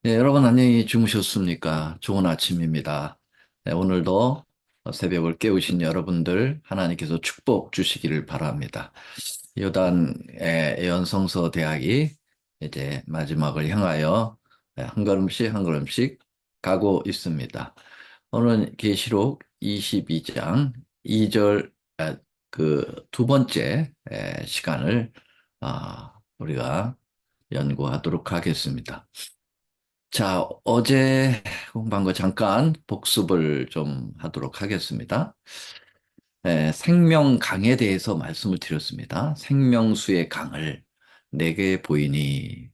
네, 여러분 안녕히 주무셨습니까? 좋은 아침입니다. 네, 오늘도 새벽을 깨우신 여러분들 하나님께서 축복 주시기를 바랍니다. 요단의 예언성서 대학이 이제 마지막을 향하여 한 걸음씩 한 걸음씩 가고 있습니다. 오늘 계시록 22장 2절 그 두 번째 시간을 우리가 연구하도록 하겠습니다. 자, 어제 공부한 거 잠깐 복습을 좀 하도록 하겠습니다. 생명강에 대해서 말씀을 드렸습니다. 생명수의 강을 내게 보이니.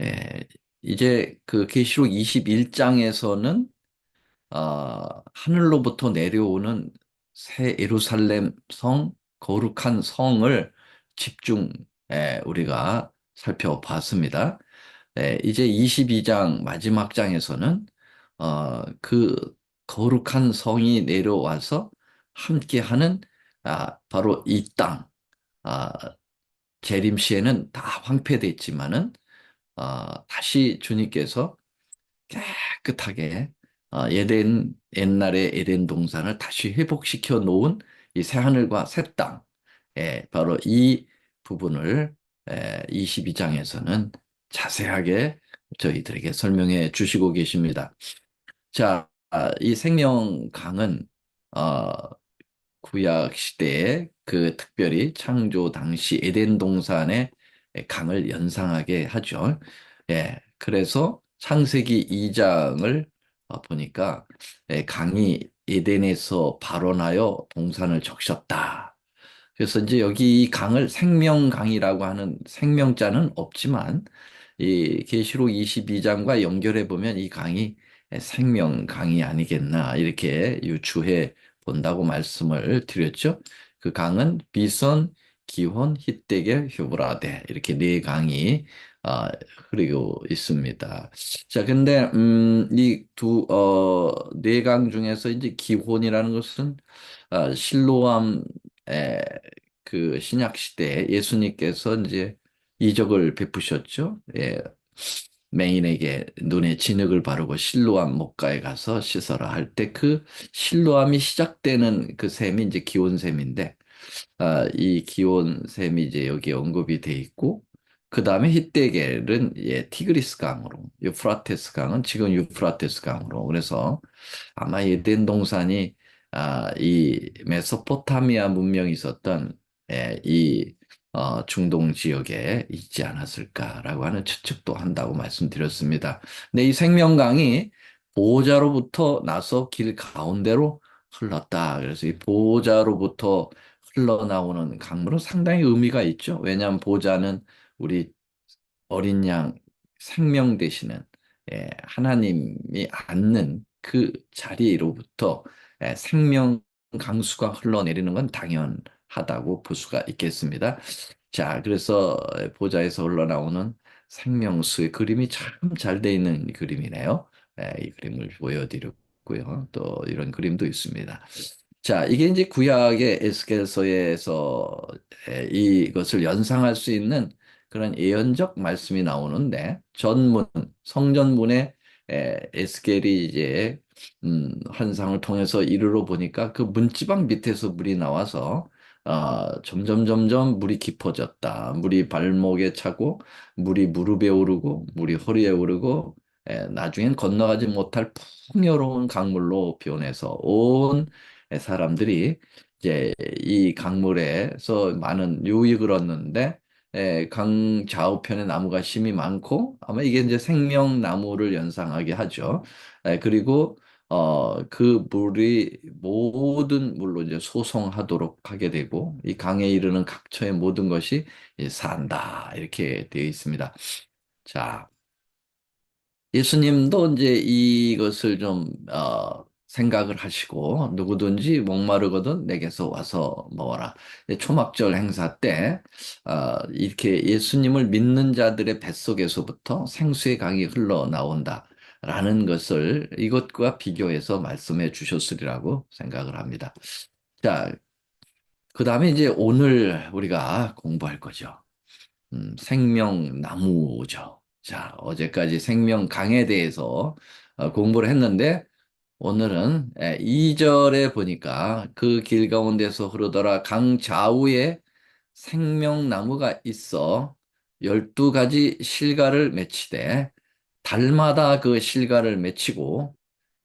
에, 이제 그 계시록 21장에서는 하늘로부터 내려오는 새 예루살렘 성, 거룩한 성을 집중 우리가 살펴봤습니다. 이제 22장 마지막 장에서는 그 거룩한 성이 내려와서 함께하는 바로 이 땅, 아, 재림 시에는 다 황폐됐지만은 다시 주님께서 깨끗하게 옛날의 에덴 동산을 다시 회복시켜 놓은 이 새하늘과 새 땅, 바로 이 부분을 22장에서는 자세하게 저희들에게 설명해 주시고 계십니다. 자, 이 생명강은 어, 구약 시대에 그 특별히 창조 당시 에덴 동산의 강을 연상하게 하죠. 그래서 창세기 2장을 보니까 강이 에덴에서 발원하여 동산을 적셨다. 그래서 이제 여기 이 강을 생명강이라고 하는 생명자는 없지만 이 계시록 22장과 연결해 보면 이 강이 생명강이 아니겠나 이렇게 유추해 본다고 말씀을 드렸죠. 그 강은 비손, 기혼, 히데겔, 휴브라데 이렇게 네 강이 아, 흐르고 있습니다. 자, 근데 네 강 중에서 이제 기혼이라는 것은 실로암 그 신약 시대에 예수님께서 이제 이적을 베푸셨죠. 맹인에게 눈에 진흙을 바르고 실로암 목가에 가서 씻어라 할 때 그 실로암이 시작되는 그 셈이 이제 기온셈인데 이 기온셈이 이제 여기 언급이 돼 있고 그 다음에 히데겔은 티그리스 강으로 유프라테스 강은 지금 유프라테스 강으로 그래서 아마 에덴 동산이 이 메소포타미아 문명이 있었던 이 중동 지역에 있지 않았을까라고 하는 추측도 한다고 말씀드렸습니다. 근데 이 생명강이 보호자로부터 나서 길 가운데로 흘렀다. 그래서 이 보호자로부터 흘러나오는 강물은 상당히 의미가 있죠. 왜냐하면 보호자는 우리 어린 양 생명 되시는 하나님이 앉는 그 자리로부터 생명 강수가 흘러내리는 건 당연하다고 볼 수가 있겠습니다. 자, 그래서 보좌에서 흘러나오는 생명수의 그림이 참 잘 돼 있는 그림이네요. 이 그림을 보여드렸고요. 또 이런 그림도 있습니다. 자, 이게 이제 구약의 에스겔서에서 이것을 연상할 수 있는 그런 예언적 말씀이 나오는데 전문 성전문에 에스겔이 이제 환상을 통해서 이르러 보니까 그 문지방 밑에서 물이 나와서 점점 물이 깊어졌다. 물이 발목에 차고 물이 무릎에 오르고 물이 허리에 오르고 나중엔 건너가지 못할 풍요로운 강물로 변해서 온 사람들이 이제 이 강물에서 많은 유익을 얻는데 강 좌우편에 나무가 심이 많고 아마 이게 이제 생명나무를 연상하게 하죠. 그리고 그 물이 모든 물로 이제 소송하도록 하게 되고 이 강에 이르는 각처의 모든 것이 이제 산다 이렇게 되어 있습니다. 자, 예수님도 이제 이것을 좀 생각을 하시고 누구든지 목마르거든 내게서 와서 먹어라. 초막절 행사 때 이렇게 예수님을 믿는 자들의 뱃속에서부터 생수의 강이 흘러나온다라는 것을 이것과 비교해서 말씀해 주셨으리라고 생각을 합니다. 자, 그 다음에 이제 오늘 우리가 공부할 거죠. 생명나무죠. 자, 어제까지 생명강에 대해서 공부를 했는데 오늘은 2절에 보니까 그 길 가운데서 흐르더라 강 좌우에 생명나무가 있어 12가지 실과를 맺히되 달마다 그 실과를 맺히고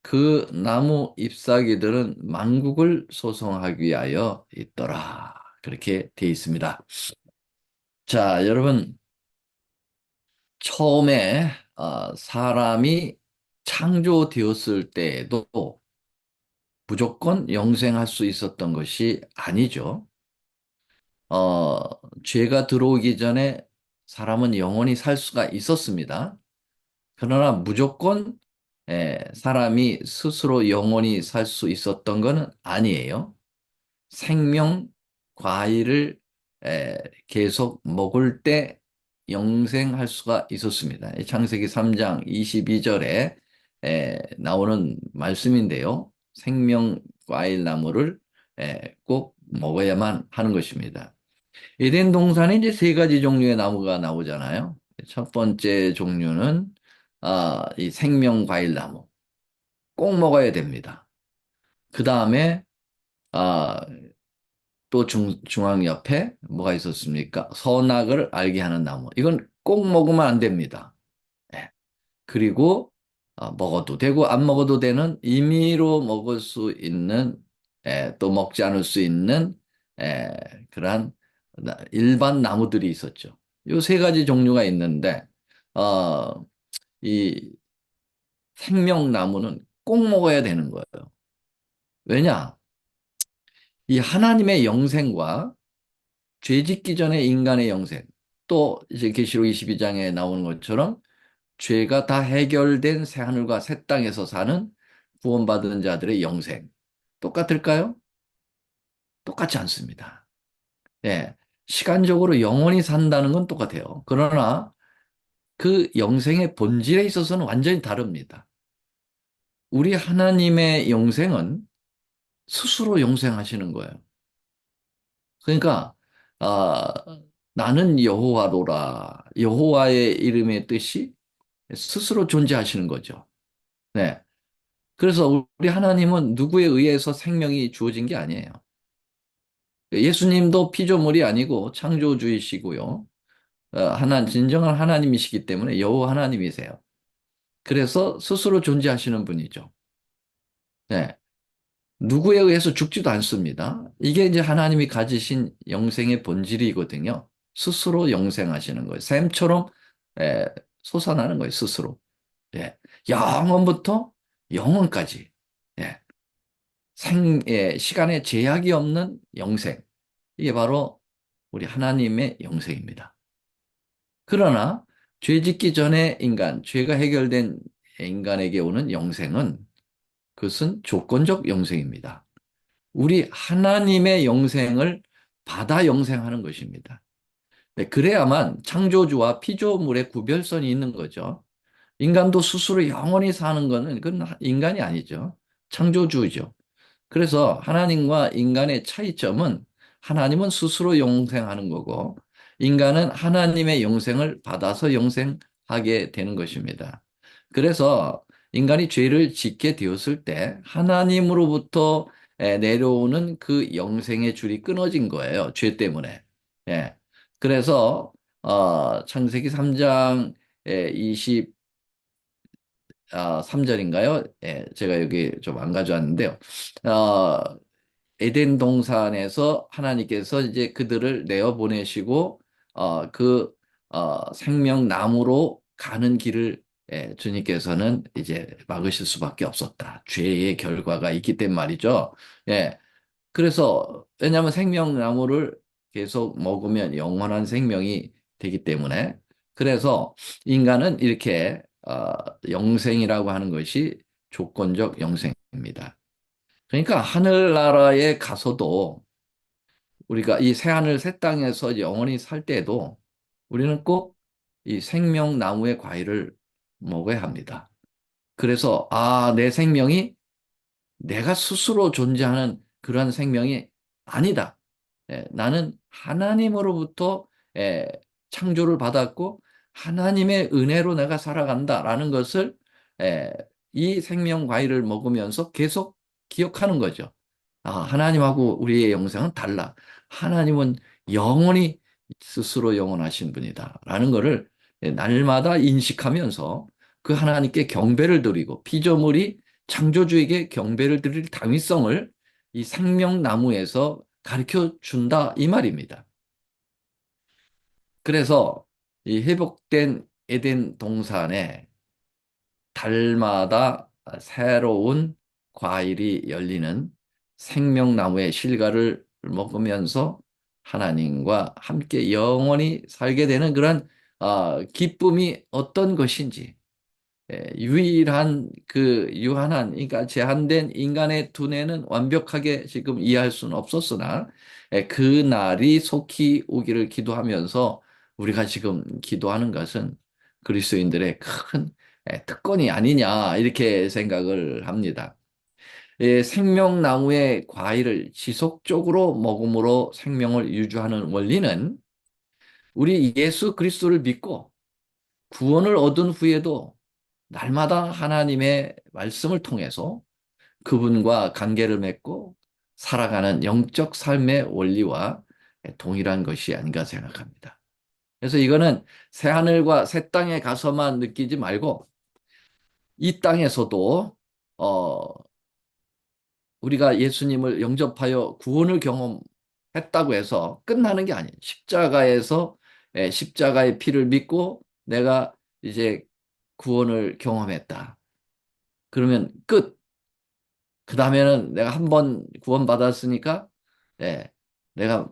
그 나무 잎사귀들은 만국을 소성하기 위하여 있더라. 그렇게 돼 있습니다. 자, 여러분, 처음에 사람이 창조되었을 때에도 무조건 영생할 수 있었던 것이 아니죠. 어, 죄가 들어오기 전에 사람은 영원히 살 수가 있었습니다. 그러나 무조건 사람이 스스로 영원히 살 수 있었던 것은 아니에요. 생명 과일을 계속 먹을 때 영생할 수가 있었습니다. 창세기 3장 22절에 나오는 말씀인데요. 생명 과일 나무를 꼭 먹어야만 하는 것입니다. 에덴 동산에 이제 세 가지 종류의 나무가 나오잖아요. 첫 번째 종류는 이 생명 과일 나무 꼭 먹어야 됩니다. 그 다음에 아, 또 중앙 옆에 뭐가 있었습니까? 선악을 알게 하는 나무. 이건 꼭 먹으면 안 됩니다. 예. 그리고 먹어도 되고 안 먹어도 되는 임의로 먹을 수 있는 또 먹지 않을 수 있는 에, 그러한 일반 나무들이 있었죠. 요 세 가지 종류가 있는데 어, 이 생명나무는 꼭 먹어야 되는 거예요. 왜냐? 이 하나님의 영생과 죄 짓기 전에 인간의 영생, 또 이제 계시록 22장에 나오는 것처럼 죄가 다 해결된 새하늘과 새 땅에서 사는 구원받은 자들의 영생. 똑같을까요? 똑같지 않습니다. 예. 시간적으로 영원히 산다는 건 똑같아요. 그러나 그 영생의 본질에 있어서는 완전히 다릅니다. 우리 하나님의 영생은 스스로 영생하시는 거예요. 그러니까 아, 나는 여호와로라. 여호와의 이름의 뜻이 스스로 존재하시는 거죠. 네. 그래서 우리 하나님은 누구에 의해서 생명이 주어진 게 아니에요. 예수님도 피조물이 아니고 창조주이시고요. 진정한 하나님이시기 때문에 여호와 하나님이세요. 그래서 스스로 존재하시는 분이죠. 네. 누구에 의해서 죽지도 않습니다. 이게 이제 하나님이 가지신 영생의 본질이거든요. 스스로 영생하시는 거예요. 샘처럼 에, 솟아나는 거예요, 스스로. 예. 영원부터 영원까지. 예. 시간에 제약이 없는 영생. 이게 바로 우리 하나님의 영생입니다. 그러나 죄 짓기 전에 죄가 해결된 인간에게 오는 영생은 그것은 조건적 영생입니다. 우리 하나님의 영생을 받아 영생하는 것입니다. 네, 그래야만 창조주와 피조물의 구별선이 있는 거죠. 인간도 스스로 영원히 사는 것은 그건 인간이 아니죠. 창조주죠. 그래서 하나님과 인간의 차이점은 하나님은 스스로 영생하는 거고 인간은 하나님의 영생을 받아서 영생하게 되는 것입니다. 그래서 인간이 죄를 짓게 되었을 때 하나님으로부터 내려오는 그 영생의 줄이 끊어진 거예요. 죄 때문에. 예. 그래서 창세기 3장 3절인가요? 예, 제가 여기 좀 안 가져왔는데요. 어, 에덴 동산에서 하나님께서 이제 그들을 내어 보내시고 그 생명나무로 가는 길을 주님께서는 이제 막으실 수밖에 없었다. 죄의 결과가 있기 때문 말이죠. 예. 그래서 왜냐하면 생명나무를 계속 먹으면 영원한 생명이 되기 때문에 그래서 인간은 이렇게 영생이라고 하는 것이 조건적 영생입니다. 그러니까 하늘나라에 가서도 우리가 이 새하늘 새 땅에서 영원히 살 때도 우리는 꼭 이 생명나무의 과일을 먹어야 합니다. 그래서 내 생명이 내가 스스로 존재하는 그러한 생명이 아니다. 나는 하나님으로부터 창조를 받았고 하나님의 은혜로 내가 살아간다라는 것을 에, 이 생명 과일을 먹으면서 계속 기억하는 거죠. 아, 하나님하고 우리의 영상은 달라. 하나님은 영원히 스스로 영원하신 분이다. 라는 것을 날마다 인식하면서 그 하나님께 경배를 드리고 피조물이 창조주에게 경배를 드릴 당위성을 이 생명나무에서 가르쳐 준다. 이 말입니다. 그래서 이 회복된 에덴 동산에 달마다 새로운 과일이 열리는 생명나무의 실과를 먹으면서 하나님과 함께 영원히 살게 되는 그런 기쁨이 어떤 것인지 유일한 그 유한한 그러니까 제한된 인간의 두뇌는 완벽하게 지금 이해할 수는 없었으나 그 날이 속히 오기를 기도하면서 우리가 지금 기도하는 것은 그리스도인들의 큰 특권이 아니냐 이렇게 생각을 합니다. 생명나무의 과일을 지속적으로 먹음으로 생명을 유지하는 원리는 우리 예수 그리스도를 믿고 구원을 얻은 후에도 날마다 하나님의 말씀을 통해서 그분과 관계를 맺고 살아가는 영적 삶의 원리와 동일한 것이 아닌가 생각합니다. 그래서 이거는 새하늘과 새 땅에 가서만 느끼지 말고 이 땅에서도 어, 우리가 예수님을 영접하여 구원을 경험했다고 해서 끝나는 게 아니에요. 십자가에서 십자가의 피를 믿고 내가 이제 구원을 경험했다. 그러면 끝. 그 다음에는 내가 한 번 구원받았으니까, 예, 내가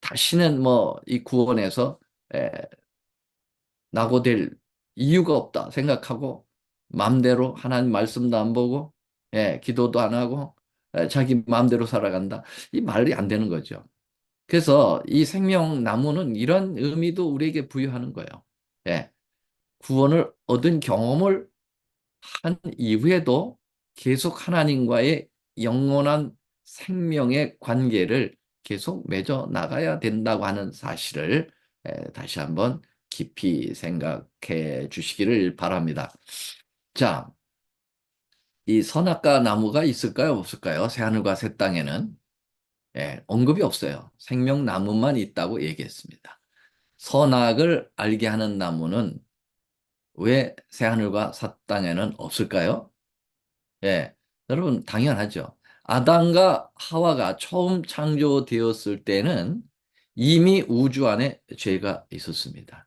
다시는 뭐 이 구원에서 예, 낙오될 이유가 없다 생각하고 마음대로 하나님 말씀도 안 보고 기도도 안 하고 자기 마음대로 살아간다. 이 말이 안 되는 거죠. 그래서 이 생명나무는 이런 의미도 우리에게 부여하는 거예요. 예, 구원을 얻은 경험을 한 이후에도 계속 하나님과의 영원한 생명의 관계를 계속 맺어 나가야 된다고 하는 사실을 다시 한번 깊이 생각해 주시기를 바랍니다. 자, 이 선악과 나무가 있을까요? 없을까요? 새하늘과 새 땅에는 언급이 없어요. 생명나무만 있다고 얘기했습니다. 선악을 알게 하는 나무는 왜 새하늘과 새 땅에는 없을까요? 예, 여러분 당연하죠. 아담과 하와가 처음 창조되었을 때는 이미 우주 안에 죄가 있었습니다.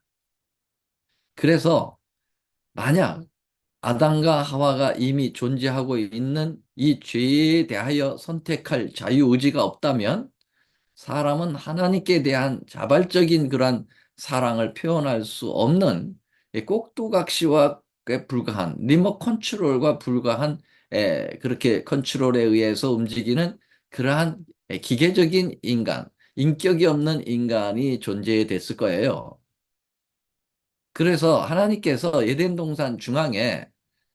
그래서 만약 아담과 하와가 이미 존재하고 있는 이 죄에 대하여 선택할 자유의지가 없다면 사람은 하나님께 대한 자발적인 그런 사랑을 표현할 수 없는 꼭두각시와 불과한 리모트 컨트롤과 불과한 그렇게 컨트롤에 의해서 움직이는 그러한 기계적인 인간, 인격이 없는 인간이 존재됐을 거예요. 그래서 하나님께서 에덴 동산 중앙에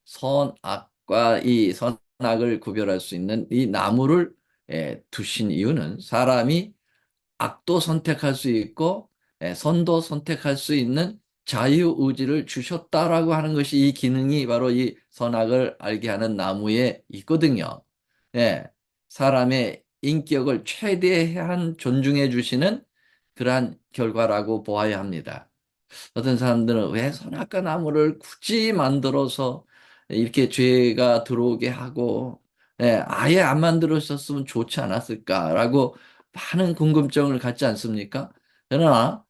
선악과 이 선악을 구별할 수 있는 이 나무를 두신 이유는 사람이 악도 선택할 수 있고 선도 선택할 수 있는 자유의지를 주셨다라고 하는 것이 이 기능이 바로 이 선악을 알게 하는 나무에 있거든요. 예, 사람의 인격을 최대한 존중해 주시는 그러한 결과라고 보아야 합니다. 어떤 사람들은 왜 선악과 나무를 굳이 만들어서 이렇게 죄가 들어오게 하고 아예 안 만들었었으면 좋지 않았을까라고 많은 궁금증을 갖지 않습니까? 그러나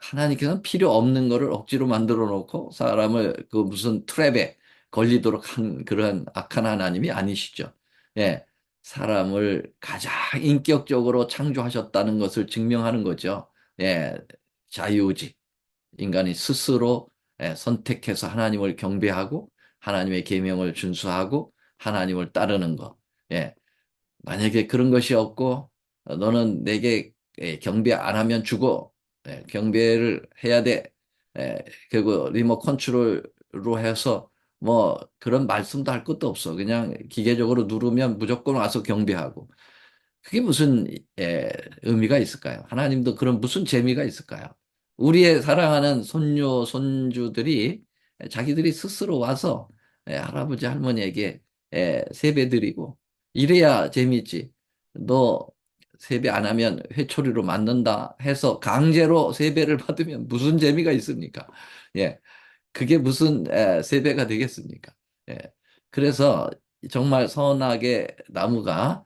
하나님께서는 필요 없는 거를 억지로 만들어 놓고 사람을 그 무슨 트랩에 걸리도록 한 그런 악한 하나님이 아니시죠. 예, 사람을 가장 인격적으로 창조하셨다는 것을 증명하는 거죠. 예, 자유의지. 인간이 스스로 선택해서 하나님을 경배하고 하나님의 계명을 준수하고 하나님을 따르는 것. 예. 만약에 그런 것이 없고 너는 내게 경배 안 하면 죽어. 경배를 해야 돼. 그리고 리모트 컨트롤로 해서 뭐 그런 말씀도 할 것도 없어. 그냥 기계적으로 누르면 무조건 와서 경배하고. 그게 무슨 의미가 있을까요? 하나님도 그런 무슨 재미가 있을까요? 우리의 사랑하는 손녀, 손주들이 자기들이 스스로 와서 할아버지, 할머니에게 세배 드리고 이래야 재미있지. 너 세배 안 하면 회초리로 맞는다 해서 강제로 세배를 받으면 무슨 재미가 있습니까? 예. 그게 무슨 세배가 되겠습니까? 예. 그래서 정말 선악의 나무가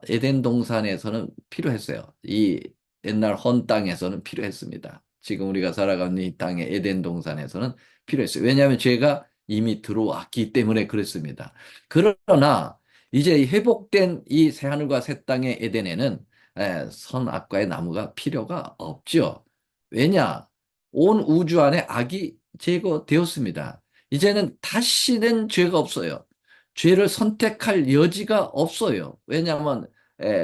에덴 동산에서는 필요했어요. 이 옛날 헌 땅에서는 필요했습니다. 지금 우리가 살아가는 이 땅의 에덴 동산에서는 필요했어요. 왜냐하면 죄가 이미 들어왔기 때문에 그렇습니다. 그러나 이제 회복된 이 새하늘과 새 땅의 에덴에는 선악과의 나무가 필요가 없죠. 왜냐? 온 우주 안에 악이 제거되었습니다. 이제는 다시는 죄가 없어요. 죄를 선택할 여지가 없어요. 왜냐하면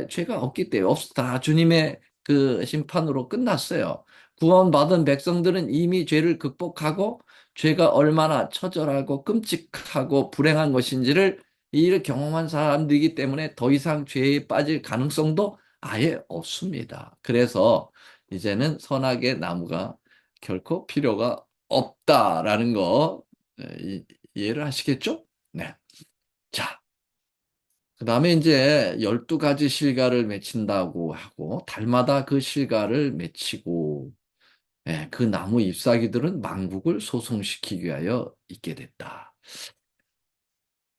죄가 없기 때문에 다 주님의 그 심판으로 끝났어요. 구원받은 백성들은 이미 죄를 극복하고 죄가 얼마나 처절하고 끔찍하고 불행한 것인지를 이를 경험한 사람들이기 때문에 더 이상 죄에 빠질 가능성도 아예 없습니다. 그래서 이제는 선악의 나무가 결코 필요가 없다라는 거 이해를 하시겠죠? 네. 자, 그다음에 이제 12가지 실과를 맺힌다고 하고 달마다 그 실과를 맺히고 그 나무 잎사귀들은 망국을 소송시키기 위하여 있게 됐다.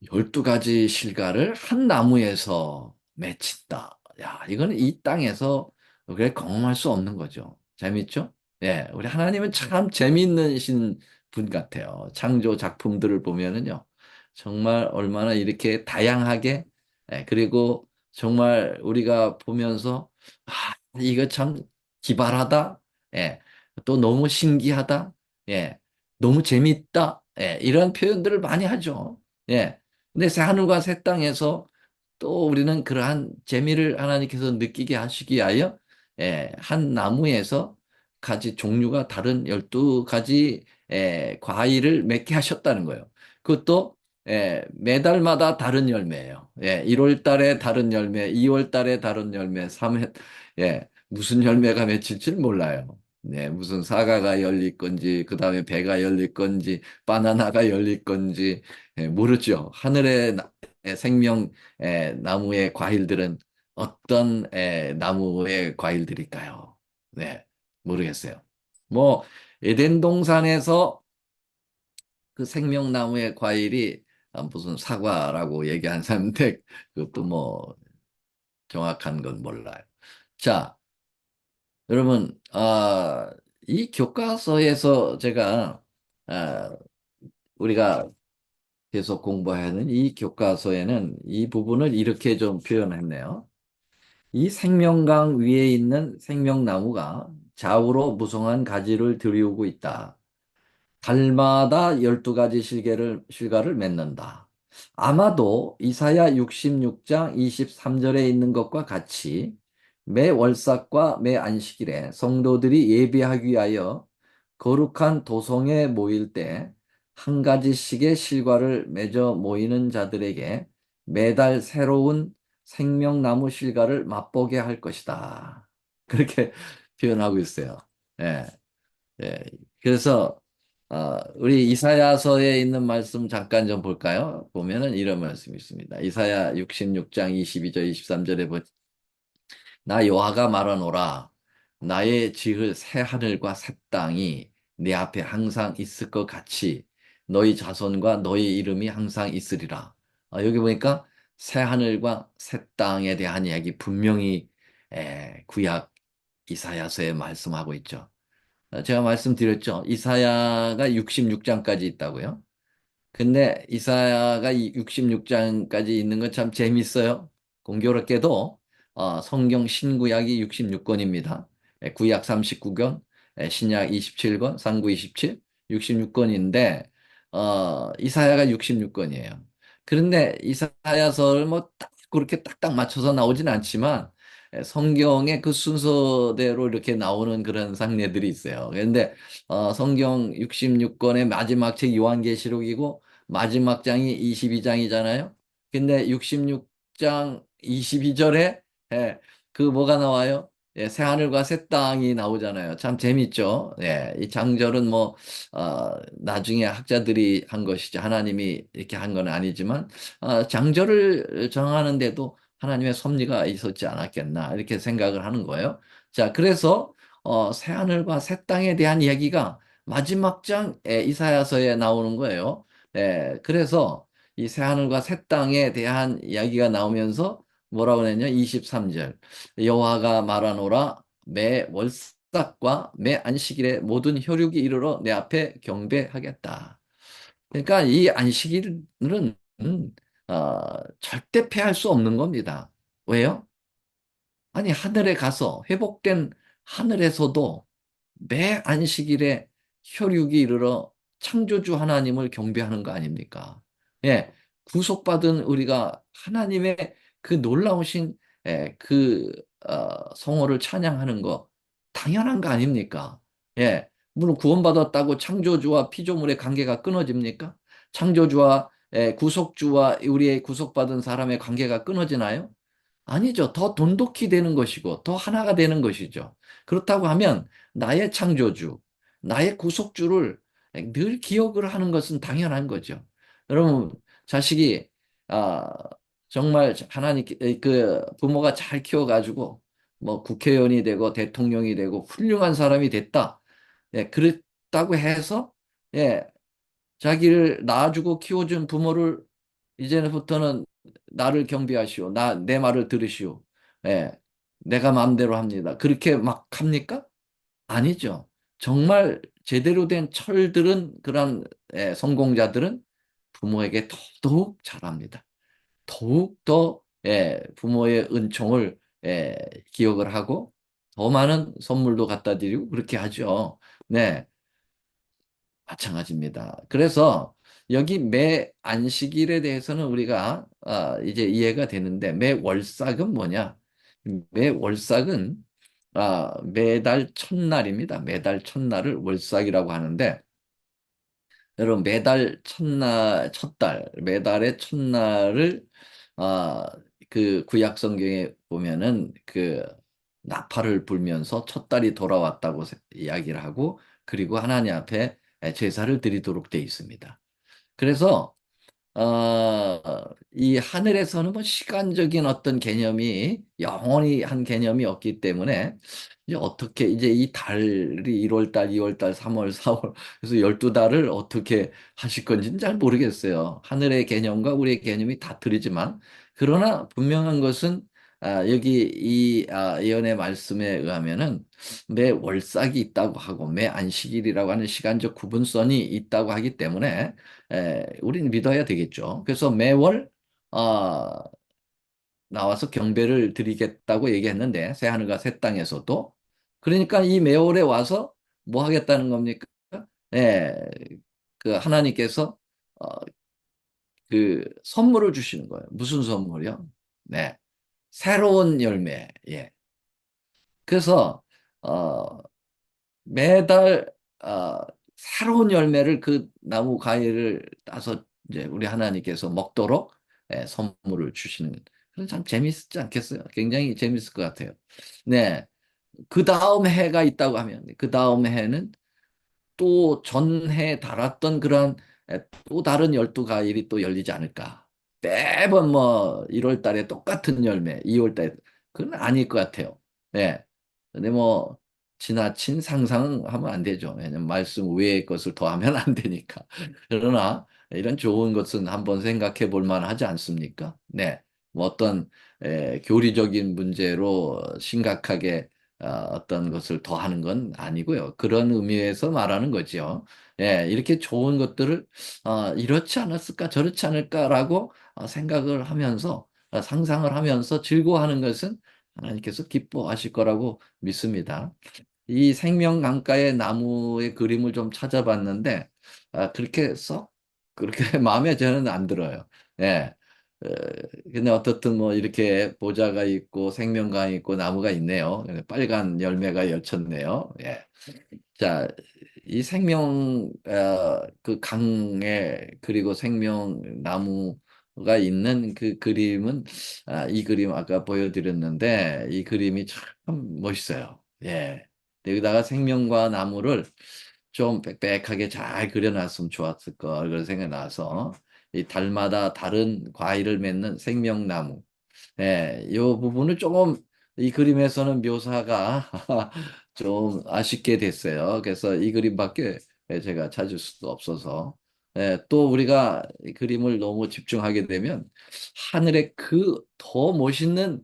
12가지 실과를 한 나무에서 맺힌다. 야, 이거는 이 땅에서 그래 경험할 수 없는 거죠. 재밌죠? 예, 우리 하나님은 참 재미있는 분 같아요. 창조 작품들을 보면은요. 정말 얼마나 이렇게 다양하게, 그리고 정말 우리가 보면서, 아, 이거 참 기발하다. 예, 또 너무 신기하다. 예, 너무 재밌다. 예, 이런 표현들을 많이 하죠. 예. 근데 새 하늘과 새 땅에서 또 우리는 그러한 재미를 하나님께서 느끼게 하시기 위하여 한 나무에서 가지 종류가 다른 12가지 과일을 맺게 하셨다는 거예요. 그것도 매달마다 다른 열매예요. 1월 달에 다른 열매, 2월 달에 다른 열매, 3회 무슨 열매가 맺힐지 몰라요. 네, 무슨 사과가 열릴 건지, 그 다음에 배가 열릴 건지, 바나나가 열릴 건지, 모르죠. 하늘의 생명 나무의 과일들은 어떤 나무의 과일들일까요? 네, 모르겠어요. 뭐 에덴 동산에서 그 생명나무의 과일이 무슨 사과라고 얘기한 사람인데 그것도 뭐 정확한 건 몰라요. 자, 여러분, 이 교과서에서 제가 아, 우리가 계속 공부해야 하는 이 교과서에는 이 부분을 이렇게 좀 표현했네요. 이 생명강 위에 있는 생명나무가 좌우로 무성한 가지를 들이우고 있다. 달마다 12가지 실과를 맺는다. 아마도 이사야 66장 23절에 있는 것과 같이 매 월삭과 매 안식일에 성도들이 예배하기 위하여 거룩한 도성에 모일 때 한 가지씩의 실과를 맺어 모이는 자들에게 매달 새로운 생명나무 실과를 맛보게 할 것이다. 그렇게 표현하고 있어요. 예. 예. 그래서 우리 이사야서에 있는 말씀 잠깐 좀 볼까요? 보면은 이런 말씀이 있습니다. 이사야 66장 22절 23절에 나 여호와가 말하노라 나의 지을 새 하늘과 새 땅이 내 앞에 항상 있을 것 같이 너희 자손과 너희 이름이 항상 있으리라. 여기 보니까 새 하늘과 새 땅에 대한 이야기 분명히 구약 이사야서에 말씀하고 있죠. 제가 말씀드렸죠. 이사야가 66장까지 있다고요. 근데 이사야가 이 66장까지 있는 건 참 재밌어요. 공교롭게도 성경 신구약이 66권입니다. 구약 39권, 신약 27권, 상구 27, 66권인데 이사야가 66권이에요. 그런데 이사야서를 뭐 딱 그렇게 딱딱 맞춰서 나오진 않지만 성경의 그 순서대로 이렇게 나오는 그런 상례들이 있어요. 그런데 성경 66권의 마지막 책 요한계시록이고 마지막 장이 22장이잖아요. 근데 66장 22절에 그 뭐가 나와요? 새하늘과 새 땅이 나오잖아요. 참 재밌죠? 예, 이 장절은 뭐, 나중에 학자들이 한 것이지, 하나님이 이렇게 한 건 아니지만, 장절을 정하는데도 하나님의 섭리가 있었지 않았겠나, 이렇게 생각을 하는 거예요. 자, 그래서, 새하늘과 새 땅에 대한 이야기가 마지막 장 이사야서에 나오는 거예요. 그래서 이 새하늘과 새 땅에 대한 이야기가 나오면서 뭐라고 그랬냐? 23절. 여호와가 말하노라 매 월삭과 매 안식일에 모든 혈육이 이르러 내 앞에 경배하겠다. 그러니까 이 안식일은 절대 패할 수 없는 겁니다. 왜요? 아니 하늘에 가서 회복된 하늘에서도 매 안식일에 혈육이 이르러 창조주 하나님을 경배하는 거 아닙니까? 예, 구속받은 우리가 하나님의 그 놀라우신 그 성호를 찬양하는 거 당연한 거 아닙니까? 예, 물론 구원받았다고 창조주와 피조물의 관계가 끊어집니까? 창조주와 구속주와 우리의 구속받은 사람의 관계가 끊어지나요? 아니죠. 더 돈독히 되는 것이고, 더 하나가 되는 것이죠. 그렇다고 하면, 나의 창조주, 나의 구속주를 늘 기억을 하는 것은 당연한 거죠. 여러분, 자식이, 아, 정말 하나님, 그 부모가 잘 키워가지고, 뭐 국회의원이 되고 대통령이 되고 훌륭한 사람이 됐다. 예, 그랬다고 해서, 예, 자기를 낳아주고 키워준 부모를 이제부터는 나를 경배하시오. 내 말을 들으시오. 예, 내가 마음대로 합니다. 그렇게 막 합니까? 아니죠. 정말 제대로 된 철들은 그런 성공자들은 부모에게 더더욱 잘합니다. 더욱 더 부모의 은총을 기억을 하고 더 많은 선물도 갖다 드리고 그렇게 하죠. 네. 마찬가지입니다. 그래서 여기 매 안식일에 대해서는 우리가 이제 이해가 되는데 매 월삭은 뭐냐? 매 월삭은 매달 첫날입니다. 매달 첫날을 월삭이라고 하는데 여러분 매달 첫날 첫달 매달의 첫날을 아, 그 구약 성경에 보면은 그 나팔을 불면서 첫 달이 돌아왔다고 이야기를 하고 그리고 하나님 앞에 제사를 드리도록 되어 있습니다. 그래서 이 하늘에서는 뭐 시간적인 어떤 개념이 영원히 한 개념이 없기 때문에 이제 어떻게 이제 이 달이 1월 달, 2월 달, 3월, 4월 그래서 12달을 어떻게 하실 건지는 잘 모르겠어요. 하늘의 개념과 우리의 개념이 다 틀리지만 그러나 분명한 것은 여기 이 예언의 말씀에 의하면은 매 월삭이 있다고 하고 매 안식일이라고 하는 시간적 구분선이 있다고 하기 때문에 우리는 믿어야 되겠죠. 그래서 매월 아, 나와서 경배를 드리겠다고 얘기했는데 새하늘과 새 땅에서도 그러니까 이 매월에 와서 뭐 하겠다는 겁니까? 예, 그 하나님께서 어, 그 선물을 주시는 거예요. 무슨 선물이요? 네, 새로운 열매. 예. 그래서 어, 매달 어, 새로운 열매를 그 나무 가위를 따서 이제 우리 하나님께서 먹도록 선물을 주시는 그런 참 재밌지 않겠어요? 굉장히 재밌을 것 같아요. 네. 그 다음 해가 있다고 하면 그 다음 해는 또 전해 달았던 그런 또 다른 12가일이 또 열리지 않을까. 매번 뭐 1월 달에 똑같은 열매, 2월 달에 그건 아닐 것 같아요. 네. 근데 뭐 지나친 상상하면 안 되죠. 왜냐면 말씀 외의 것을 더하면 안 되니까. 그러나 이런 좋은 것은 한번 생각해 볼 만하지 않습니까? 네. 뭐 어떤 교리적인 문제로 심각하게 어떤 것을 더하는 건 아니고요. 그런 의미에서 말하는 거죠. 예, 이렇게 좋은 것들을 이렇지 않았을까, 저렇지 않을까라고 생각을 하면서 상상을 하면서 즐거워하는 것은 하나님께서 기뻐하실 거라고 믿습니다. 이 생명 강가의 나무의 그림을 좀 찾아봤는데 그렇게 썩 그렇게 마음에 저는 안 들어요. 예. 어, 근데 어떻든 뭐 이렇게 보자가 있고 생명강이 있고 나무가 있네요. 빨간 열매가 열쳤네요. 예. 자, 이 생명 그 강에 그리고 생명 나무 가 있는 그 그림은 이 그림 아까 보여드렸는데 이 그림이 참 멋있어요. 예. 여기다가 생명과 나무를 좀 빽빽하게 잘 그려놨으면 좋았을 걸 그런 생각이 나서 이 달마다 다른 과일을 맺는 생명나무. 예, 이 부분을 조금 이 그림에서는 묘사가 좀 아쉽게 됐어요. 그래서 이 그림밖에 제가 찾을 수도 없어서. 예, 또 우리가 이 그림을 너무 집중하게 되면 하늘의 그 더 멋있는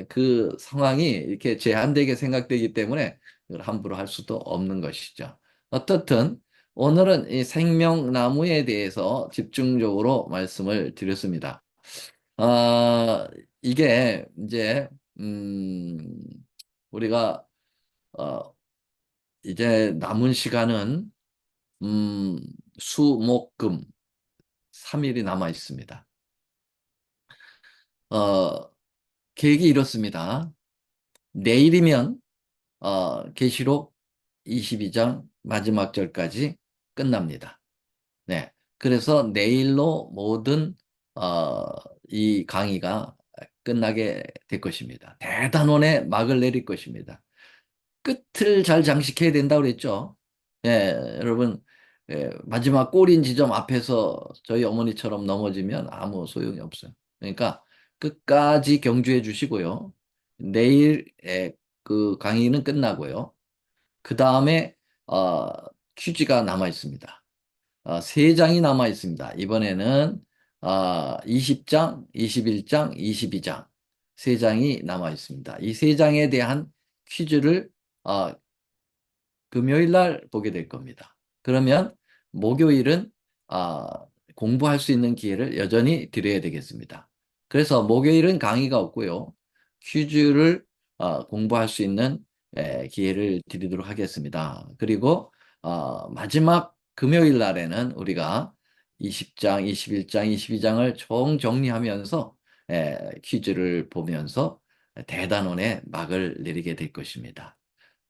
그 상황이 이렇게 제한되게 생각되기 때문에 그걸 함부로 할 수도 없는 것이죠. 어떻든 오늘은 이 생명나무에 대해서 집중적으로 말씀을 드렸습니다. 아, 이게 이제, 음, 우리가, 어, 이제 남은 시간은, 음, 수, 목, 금, 3일이 남아 있습니다. 어, 계획이 이렇습니다. 내일이면, 계시록 22장 마지막 절까지 끝납니다. 네. 그래서 내일로 모든, 어, 이 강의가 끝나게 될 것입니다. 대단원의 막을 내릴 것입니다. 끝을 잘 장식해야 된다고 그랬죠. 예, 여러분, 마지막 꼬린 지점 앞에서 저희 어머니처럼 넘어지면 아무 소용이 없어요. 그러니까 끝까지 경주해 주시고요. 내일 그 강의는 끝나고요. 그 다음에 어, 퀴즈가 남아 있습니다. 세 장이 남아 있습니다. 이번에는 20장, 21장, 22장 세 장이 남아 있습니다. 이 세 장에 대한 퀴즈를 어, 금요일 날 보게 될 겁니다. 그러면 목요일은 아, 공부할 수 있는 기회를 여전히 드려야 되겠습니다. 그래서 목요일은 강의가 없고요. 퀴즈를 공부할 수 있는 기회를 드리도록 하겠습니다. 그리고 마지막 금요일 날에는 우리가 20장, 21장, 22장을 총정리하면서 퀴즈를 보면서 대단원의 막을 내리게 될 것입니다.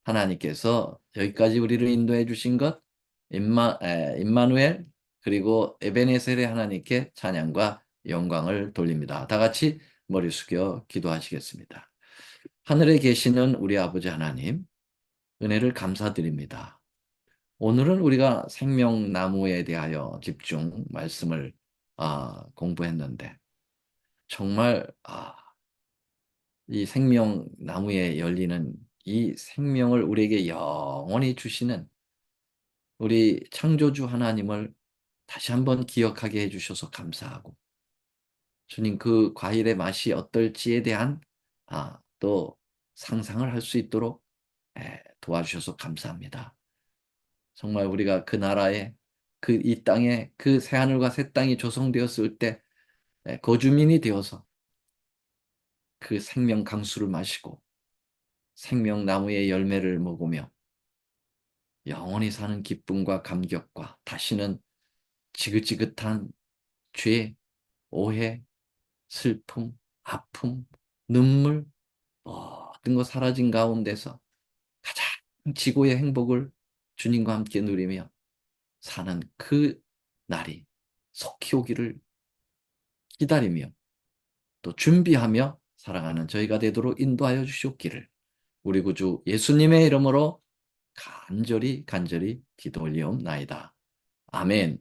하나님께서 여기까지 우리를 인도해 주신 것, 임마누엘, 그리고 에베네셀의 하나님께 찬양과 영광을 돌립니다. 다 같이 머리 숙여 기도하시겠습니다. 하늘에 계시는 우리 아버지 하나님, 은혜를 감사드립니다. 오늘은 우리가 생명나무에 대하여 집중 말씀을 공부했는데, 정말 이 생명나무에 열리는 이 생명을 우리에게 영원히 주시는 우리 창조주 하나님을 다시 한번 기억하게 해주셔서 감사하고, 주님 그 과일의 맛이 어떨지에 대한 또 상상을 할 수 있도록 도와주셔서 감사합니다. 정말 우리가 그 나라에 그 이 땅에 그 새하늘과 새 땅이 조성되었을 때 거주민이 되어서 그 생명 강수를 마시고 생명나무의 열매를 먹으며 영원히 사는 기쁨과 감격과 다시는 지긋지긋한 죄, 오해, 슬픔, 아픔, 눈물, 모든 거 사라진 가운데서 가장 지고의 행복을 주님과 함께 누리며 사는 그 날이 속히 오기를 기다리며 또 준비하며 살아가는 저희가 되도록 인도하여 주시옵기를 우리 구주 예수님의 이름으로 간절히 간절히 기도 올리옵나이다. 아멘.